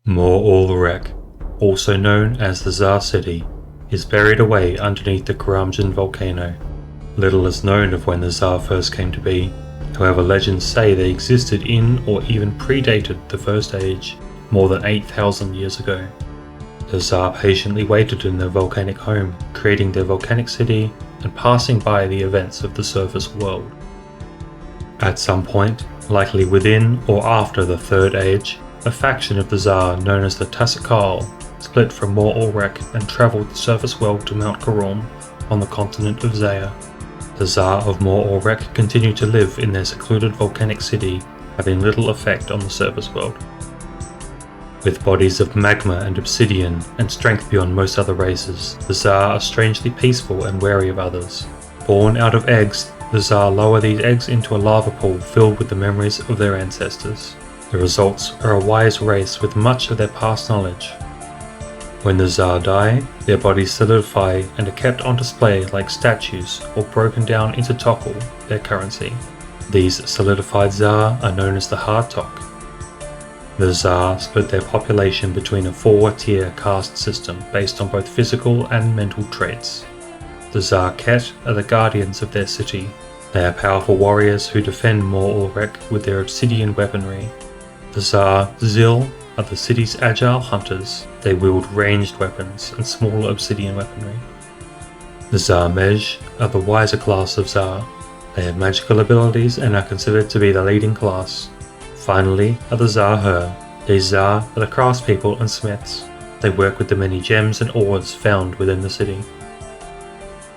Mor Ul Rek, also known as the TzHaar city, is buried away underneath the Karamjan Volcano. Little is known of when the TzHaar first came to be, however legends say they existed in or even predated the First Age, more than 8,000 years ago. The TzHaar patiently waited in their volcanic home, creating their volcanic city and passing by the events of the surface world. At some point, likely within or after the Third Age, a faction of the TzHaar known as the TzHaar split from Mor Ul Rek and travelled the surface world to Mount Karam on the continent of TzHaar. The TzHaar of Mor Ul Rek continued to live in their secluded volcanic city, having little effect on the surface world. With bodies of magma and obsidian and strength beyond most other races, the TzHaar are strangely peaceful and wary of others. Born out of eggs, the TzHaar lower these eggs into a lava pool filled with the memories of their ancestors. The results are a wise race with much of their past knowledge. When the TzHaar die, their bodies solidify and are kept on display like statues or broken down into tokkul, their currency. These solidified TzHaar are known as the Tok. The TzHaar split their population between a 4-tier caste system based on both physical and mental traits. The TzHaar are the guardians of their city. They are powerful warriors who defend Mor Ul Rek with their obsidian weaponry. The TzHaar are the city's agile hunters. They wield ranged weapons and smaller obsidian weaponry. The TzHaar are the wiser class of TzHaar. They have magical abilities and are considered to be the leading class. Finally are the TzHaar. These TzHaar are the craftspeople and smiths. They work with the many gems and ores found within the city.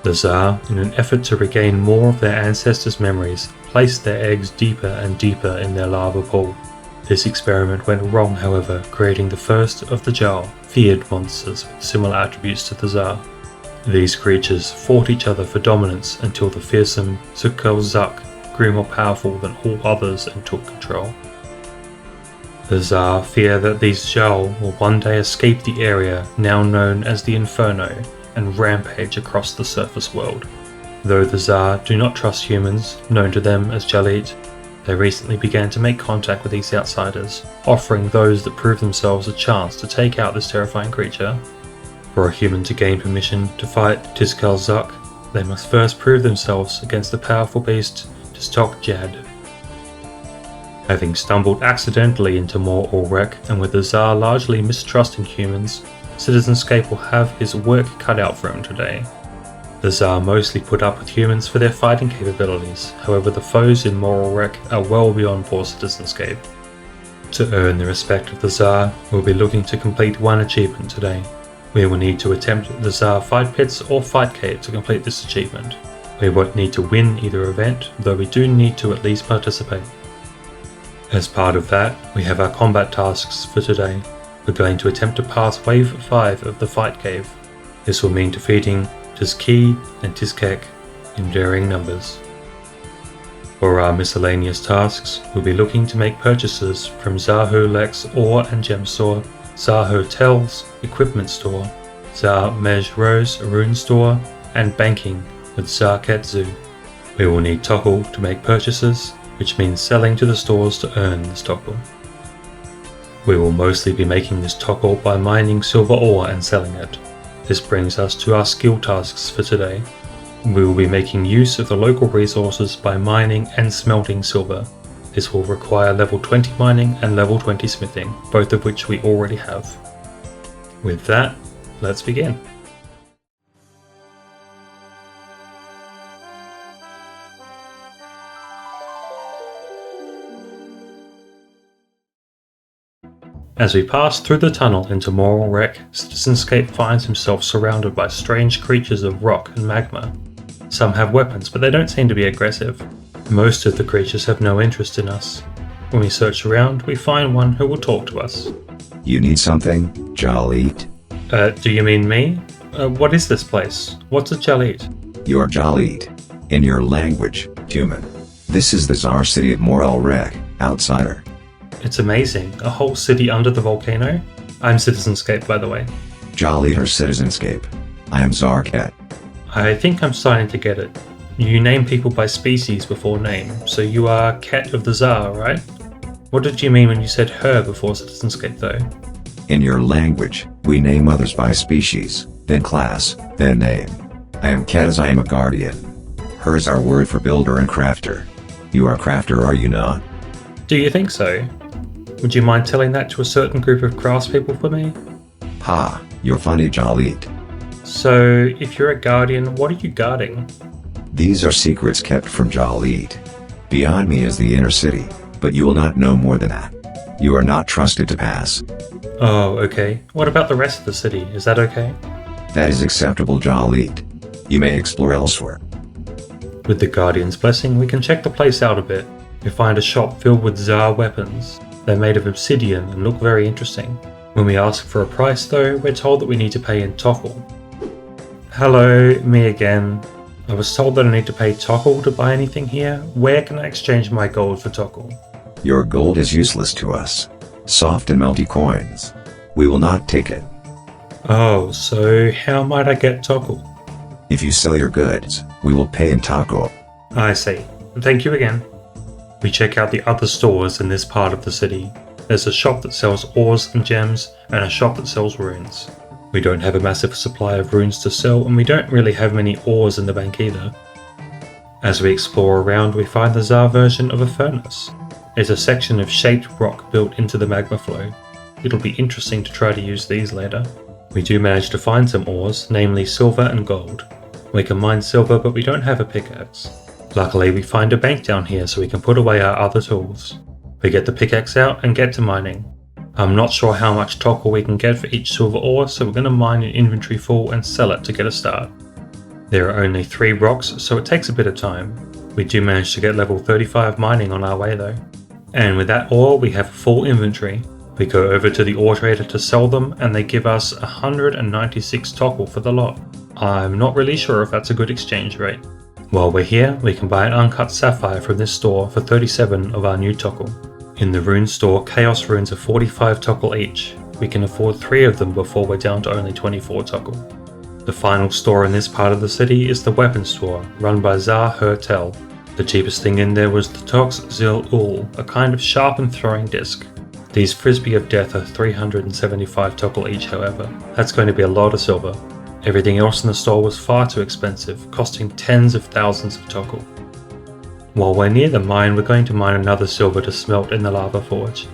The TzHaar, in an effort to regain more of their ancestors' memories, placed their eggs deeper and deeper in their lava pool. This experiment went wrong, however, creating the first of the TzHaar, feared monsters with similar attributes to the TzHaar. These creatures fought each other for dominance until the fearsome TzHaar grew more powerful than all others and took control. The TzHaar fear that these TzHaar will one day escape the area now known as the Inferno and rampage across the surface world. Though the TzHaar do not trust humans, known to them as Jalit, they recently began to make contact with these outsiders, offering those that prove themselves a chance to take out this terrifying creature. For a human to gain permission to fight TzHaar, they must first prove themselves against the powerful beast TzHaar. Having stumbled accidentally into Mor Ul Rek, and with the TzHaar largely mistrusting humans, Citizenscape will have his work cut out for him today. The TzHaar mostly put up with humans for their fighting capabilities, however the foes in Mor Ul Rek are well beyond poor Citizenscape. To earn the respect of the TzHaar, we'll be looking to complete one achievement today. We will need to attempt the TzHaar Fight Pits or Fight Cave to complete this achievement. We won't need to win either event, though we do need to at least participate. As part of that, we have our combat tasks for today. We're going to attempt to pass Wave 5 of the Fight Cave. This will mean defeating TzHaar and TzHaar in varying numbers. For our miscellaneous tasks, we'll be looking to make purchases from TzHaar Lek's Ore and Gem Store, TzHaar Hotel's Equipment Store, TzHaar Rose Rune Store, and banking with TzHaar Zoo. We will need tokkul to make purchases, which means selling to the stores to earn this tokkul. We will mostly be making this tokkul by mining silver ore and selling it. This brings us to our skill tasks for today. We will be making use of the local resources by mining and smelting silver. This will require level 20 mining and level 20 smithing, both of which we already have. With that, let's begin. As we pass through the tunnel into Mor Ul Rek, Citizenscape finds himself surrounded by strange creatures of rock and magma. Some have weapons, but they don't seem to be aggressive. Most of the creatures have no interest in us. When we search around, we find one who will talk to us. You need something, Jalit? Do you mean me? What is this place? What's a Jalit? You're Jalit. In your language, human. This is the TzHaar city of Mor Ul Rek, outsider. It's amazing. A whole city under the volcano? I'm Citizenscape, by the way. Jalit or Citizenscape. I am Zarket. I think I'm starting to get it. You name people by species before name, so you are Ket of the TzHaar, right? What did you mean when you said her before Citizenscape, though? In your language, we name others by species, then class, then name. I am cat as I am a guardian. Her is our word for builder and crafter. You are crafter, are you not? Do you think so? Would you mind telling that to a certain group of craftspeople for me? Ha, you're funny, Jalit. So, if you're a guardian, what are you guarding? These are secrets kept from Jalit. Beyond me is the inner city, but you will not know more than that. You are not trusted to pass. Oh, okay. What about the rest of the city? Is that okay? That is acceptable, Jalit. You may explore elsewhere. With the Guardian's blessing, we can check the place out a bit. We find a shop filled with TzHaar weapons. They're made of obsidian and look very interesting. When we ask for a price though, we're told that we need to pay in Tokkul. Hello, me again. I was told that I need to pay Tokkul to buy anything here. Where can I exchange my gold for Tokkul? Your gold is useless to us. Soft and melty coins. We will not take it. Oh, so how might I get Tokkul? If you sell your goods, we will pay in Tokkul. I see. Thank you again. We check out the other stores in this part of the city. There's a shop that sells ores and gems, and a shop that sells runes. We don't have a massive supply of runes to sell, and we don't really have many ores in the bank either. As we explore around, we find the TzHaar version of a furnace. It's a section of shaped rock built into the magma flow. It'll be interesting to try to use these later. We do manage to find some ores, namely silver and gold. We can mine silver, but we don't have a pickaxe. Luckily, we find a bank down here so we can put away our other tools. We get the pickaxe out and get to mining. I'm not sure how much Tokkul we can get for each silver ore, so we're going to mine an inventory full and sell it to get a start. There are only 3 rocks, so it takes a bit of time. We do manage to get level 35 mining on our way though. And with that ore, we have a full inventory. We go over to the ore trader to sell them, and they give us 196 Tokkul for the lot. I'm not really sure if that's a good exchange rate. While we're here, we can buy an uncut sapphire from this store for 37 of our new Tokkul. In the rune store, chaos runes are 45 Tokkul each. We can afford 3 of them before we're down to only 24 Tokkul. The final store in this part of the city is the weapon store, run by TzHaar Tel. The cheapest thing in there was the Tox Zil Ul, a kind of sharpened throwing disc. These frisbee of death are 375 Tokkul each however. That's going to be a lot of silver. Everything else in the store was far too expensive, costing tens of thousands of Tokkul. While we're near the mine, we're going to mine another silver to smelt in the lava forge.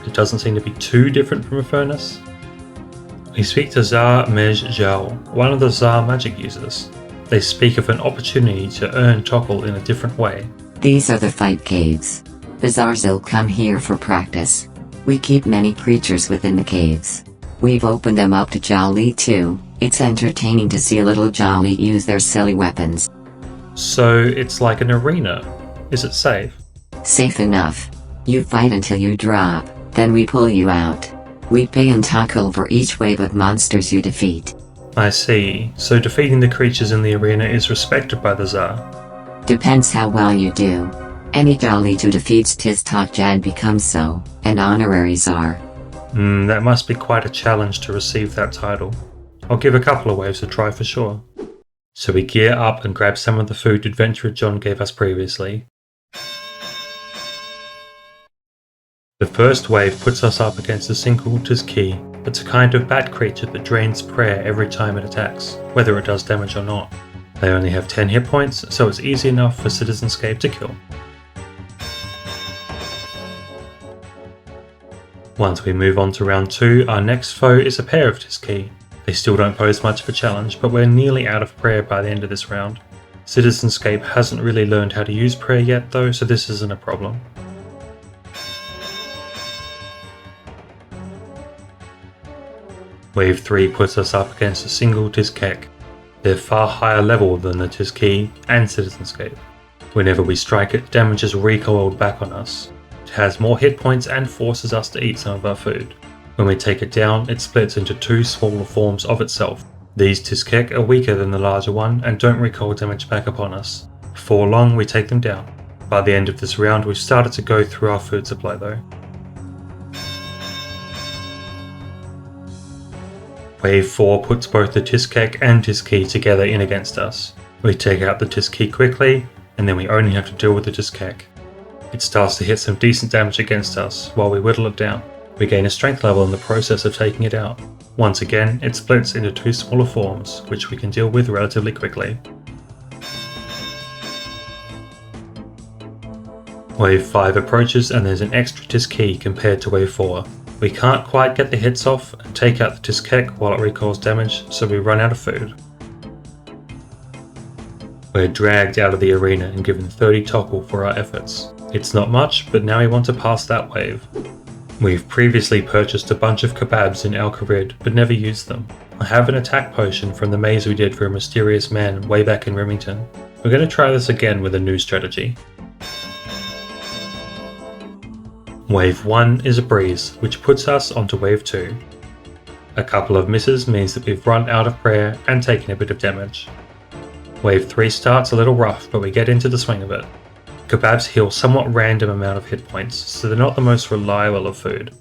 It doesn't seem to be too different from a furnace. We speak to TzHaar Mej Zhao, one of the TzHaar magic users. They speak of an opportunity to earn Tokkul in a different way. These are the fight caves. The TzHaar'll come here for practice. We keep many creatures within the caves. We've opened them up to Jali too. It's entertaining to see little Jali use their silly weapons. So it's like an arena. Is it safe? Safe enough. You fight until you drop, then we pull you out. We pay in Tokkul for each wave of monsters you defeat. I see. So defeating the creatures in the arena is respected by the TzHaar. Depends how well you do. Any Jali who defeats TzHaar becomes so, an honorary czar. That must be quite a challenge to receive that title. I'll give a couple of waves a try for sure. So we gear up and grab some of the food Adventurer John gave us previously. The first wave puts us up against a single TzHaar. It's a kind of bat creature that drains prayer every time it attacks, whether it does damage or not. They only have 10 hit points, so it's easy enough for Citizenscape to kill. Once we move on to round 2, our next foe is a pair of TzHaar. They still don't pose much of a challenge, but we're nearly out of prayer by the end of this round. Citizenscape hasn't really learned how to use prayer yet though, so this isn't a problem. Wave 3 puts us up against a single TzHaar. They're far higher level than the TzHaar and Citizenscape. Whenever we strike it, damage is recoiled back on us. It has more hit points and forces us to eat some of our food. When we take it down, it splits into 2 smaller forms of itself. These TzHaar are weaker than the larger one and don't recoil damage back upon us. Before long, we take them down. By the end of this round, we've started to go through our food supply though. Wave 4 puts both the TzHaar and TzHaar together in against us. We take out the TzHaar quickly, and then we only have to deal with the TzHaar. It starts to hit some decent damage against us while we whittle it down. We gain a strength level in the process of taking it out. Once again, it splits into 2 smaller forms, which we can deal with relatively quickly. Wave 5 approaches and there's an extra Tisk key compared to Wave 4. We can't quite get the hits off and take out the Tisk while it recalls damage, so we run out of food. We're dragged out of the arena and given 30 Tokkul for our efforts. It's not much, but now we want to pass that wave. We've previously purchased a bunch of kebabs in Al Kharid, but never used them. I have an attack potion from the maze we did for a mysterious man way back in Remington. We're going to try this again with a new strategy. Wave 1 is a breeze, which puts us onto Wave 2. A couple of misses means that we've run out of prayer and taken a bit of damage. Wave 3 starts a little rough, but we get into the swing of it. Kebabs heal somewhat random amount of hit points, so they're not the most reliable of food.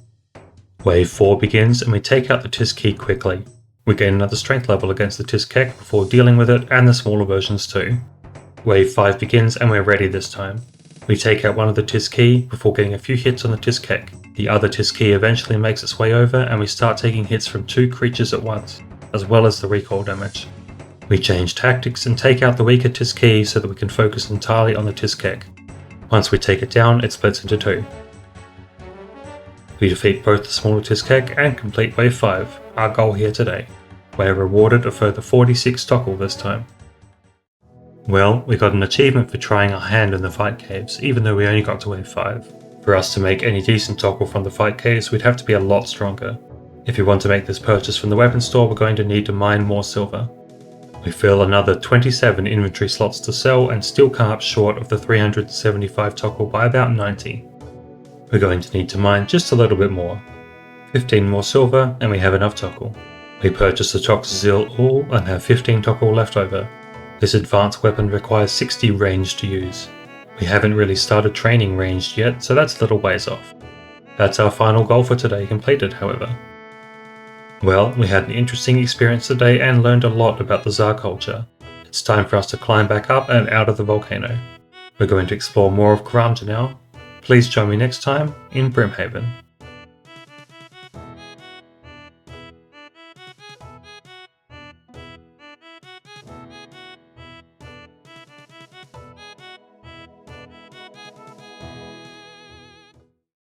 Wave 4 begins and we take out the Tisk key quickly. We gain another strength level against the Tisk before dealing with it and the smaller versions too. Wave 5 begins and we're ready this time. We take out one of the Tisk key before getting a few hits on the Tisk. The other Tisk key eventually makes its way over and we start taking hits from 2 creatures at once, as well as the recall damage. We change tactics and take out the weaker Tisk key so that we can focus entirely on the Tisk. Once we take it down, it splits into 2. We defeat both the smaller Tisk and complete Wave 5, our goal here today. We're rewarded a further 46 Tokkul this time. Well, we got an achievement for trying our hand in the fight caves, even though we only got to Wave 5. For us to make any decent Tokkul from the fight caves, we'd have to be a lot stronger. If we want to make this purchase from the weapon store, we're going to need to mine more silver. We fill another 27 inventory slots to sell and still come up short of the 375 Tokkul by about 90. We're going to need to mine just a little bit more. 15 more silver and we have enough Tokkul. We purchase the Toxazil Ul and have 15 Tokkul left over. This advanced weapon requires 60 range to use. We haven't really started training ranged yet, so that's a little ways off. That's our final goal for today completed, however. Well, we had an interesting experience today and learned a lot about the TzHaar culture. It's time for us to climb back up and out of the volcano. We're going to explore more of Karamjan now. Please join me next time in Brimhaven.